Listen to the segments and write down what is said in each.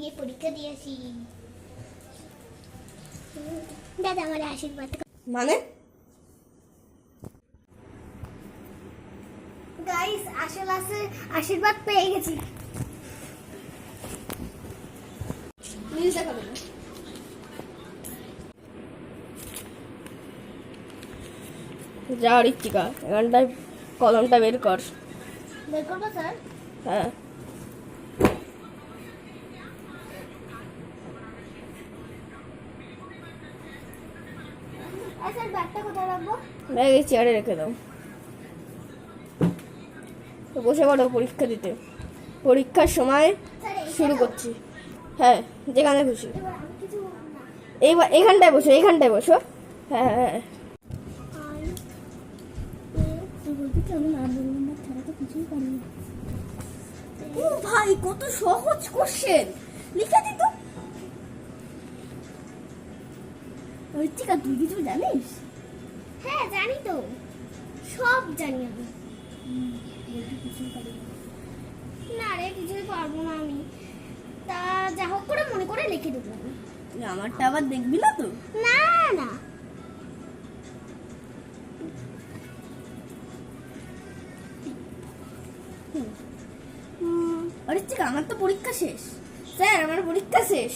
নিয়ে পরীক্ষা দিয়েছি। দাদা আমার আশীর্বাদ মানে গাইস আসল আশীর্বাদ পেয়ে গেছি। যা ঋত্বিকা, এখানটায় কলমটা বের কর। বের করবো স্যার? হ্যাঁ, স্যার ব্যাগটা কোথায় রাখবো? ব্যাগ এই চেয়ারে রেখে দাও। তো বসে পড়ো পরীক্ষা দিতে। পরীক্ষার সময় শুরু করছি। হ্যাঁ, যেখানে খুশি। এবার আমি কিছু না। এইবার এখানটায় বসো, এখানটায় বসো। হ্যাঁ হ্যাঁ হ্যাঁ। ও ভাই, কত সহজ কোশ্চেন, লিখে দিত। ঋত্বিকা, তুই কিছু জানিস? হ্যাঁ জানি তো, সব জানি আমি। না রে, কিছুই পারবো না আমি। তা যা হোক করে মনে করে লিখে দেবো। তুই আমারটা আবার দেখবি না তো? না না, ঋত্বিকা, আমার তো পরীক্ষা শেষ। স্যার, আমার পরীক্ষা শেষ।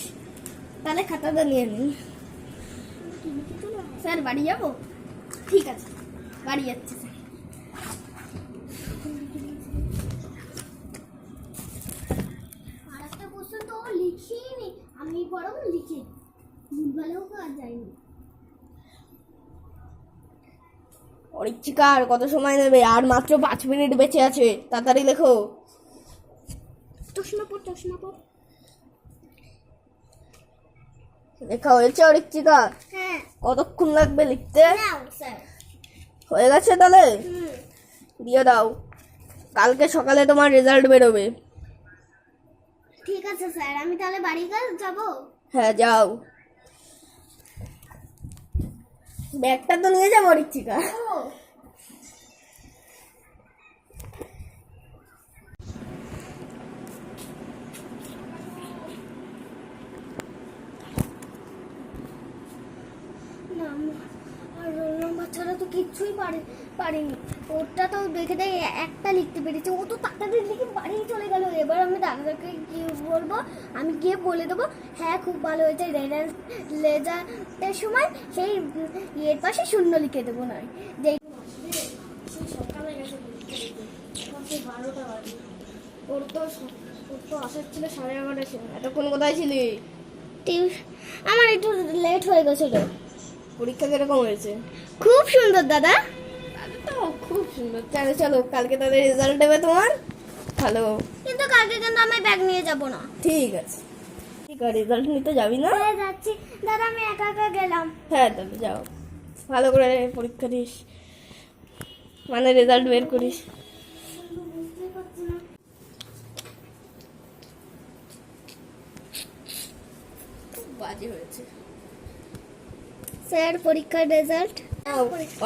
তাহলে খাতাটা নিয়ে নিন। স্যার, বাড়ি যাবো? ঠিক আছে, বাড়ি যাচ্ছি স্যার। আর একটা কোশ্চেন তো লিখিয়ে নি, আমি বরং লিখে ভুলভালেও কাজ যায়নি। ঋত্বিকা, আর কত সময় নেবে? আর মাত্র 5 মিনিট বেঁচে আছে, তাড়াতাড়ি লেখো। চশমা পর। লেখা হয়েছে ঋত্বিকা? হ্যাঁ। কতক্ষণ লাগবে লিখতে? নাও স্যার। হয়ে গেছে তাহলে? হুম। দিয়ে দাও। কালকে সকালে তোমার রেজাল্ট বেরোবে। ঠিক আছে স্যার, আমি তাহলে বাড়ি যাবো? হ্যাঁ, যাও। ব্যাগটা তো নিয়ে যাবো ঋত্বিকা। ও না, আর রোল নাম্বার ছাড়া তো কিচ্ছুই পারিনি। ওটা তো দেখে দেখে একটা লিখতে পেরেছে, ও তো তাড়াতাড়ি লিখে বাড়ি চলে গেল। এবার আমি দাদাকে কি বলবো? আমি গিয়ে বলে দেবো হ্যাঁ খুব ভালো হয়েছে, রেজাল্টের সময় সেই ইয়ের পাশে শূন্য লিখে দেবো। নয় যে সকালে গেছে 12টা বাজে, ওর তো আসার ছিল 11:30। এতক্ষণ কোথায় ছিলি? আমার একটু লেট হয়ে গেছিল। পরীক্ষা কিরকম হয়েছে? খুব সুন্দর দাদা। তো খুব সুন্দর। চলো চলো, কালকে তাহলে রেজাল্ট দেবে তোমার। ভালো। কিন্তু কালকে কিন্তু আমি ব্যাগ নিয়ে যাব না। ঠিক আছে। ঠিক আছে, রেজাল্ট নিতে যাবি না? হ্যাঁ যাচ্ছি দাদা, আমি একা একা গেলাম। হ্যাঁ, তাহলে যাও। ভালো করে পরীক্ষা দিস, মানে রেজাল্ট বের করিস। বুঝতে পারছি না। খুব বাজে হয়েছে। স্যার পরীক্ষার রেজাল্ট।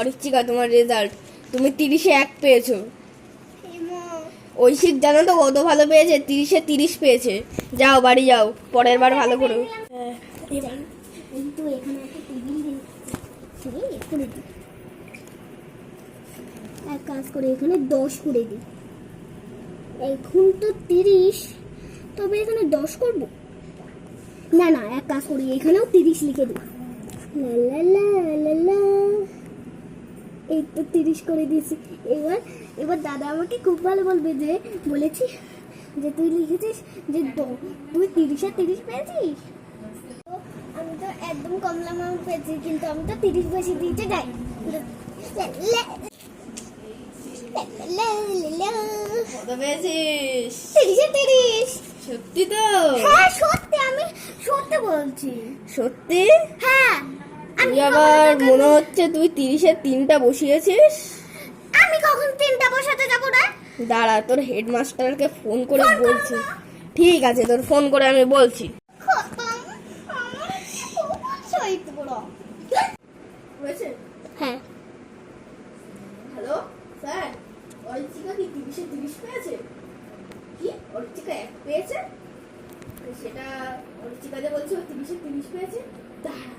ঋত্বিকা, তোমার রেজাল্ট, তুমি 30-এ 1 পেয়েছো। ঐশিক জানো তো কত ভালো পেয়েছে? 30-এ 30 পেয়েছে। যাও, বাড়ি যাও, পরের বার ভালো করো। এবার কিন্তু এখানে একটা টেবিল করে দিই। এক কাজ করে এখানে 10 করে দিই। এখন তো 30, তবে এখানে 10 করব না। না, এক কাজ করি, এখানেও 30 লিখে দিই। লা লা লা লা, এই তো 30 করে দিয়েছি। এবার দাদা আমাকে খুব ভালো বলবে যে বলেছি যে তুই লিখেছিস যে তুই 30-এ 30 পেয়েছিস। আমি তো একদম কম নাম্বার পেয়েছি, কিন্তু আমি তো 30 বেশি দিতে যাই। কত পেয়েছিস? 30-এ 30। সত্যি তো? হ্যাঁ সত্যি, আমি সত্যি বলছি। সত্যি? হ্যাঁ। তুই আবার মনে হচ্ছে তুই 30-এ 3টা বসিয়েছিস। আমি কখন 3টা বসাতে যাবো না? দাঁড়া, তোর হেডমাস্টারকে ফোন করে বলছি। ঠিক আছে, তোর ফোন করে আমি বলছি। হ্যাঁ। হ্যালো স্যার, ঋত্বিকা কি 30-এ 30 পেয়েছে? কি ঋত্বিকা 1 পেয়েছে? সেটা চিকাজে বলছে ও 30-এ 30 পেয়েছে। দাঁড়ান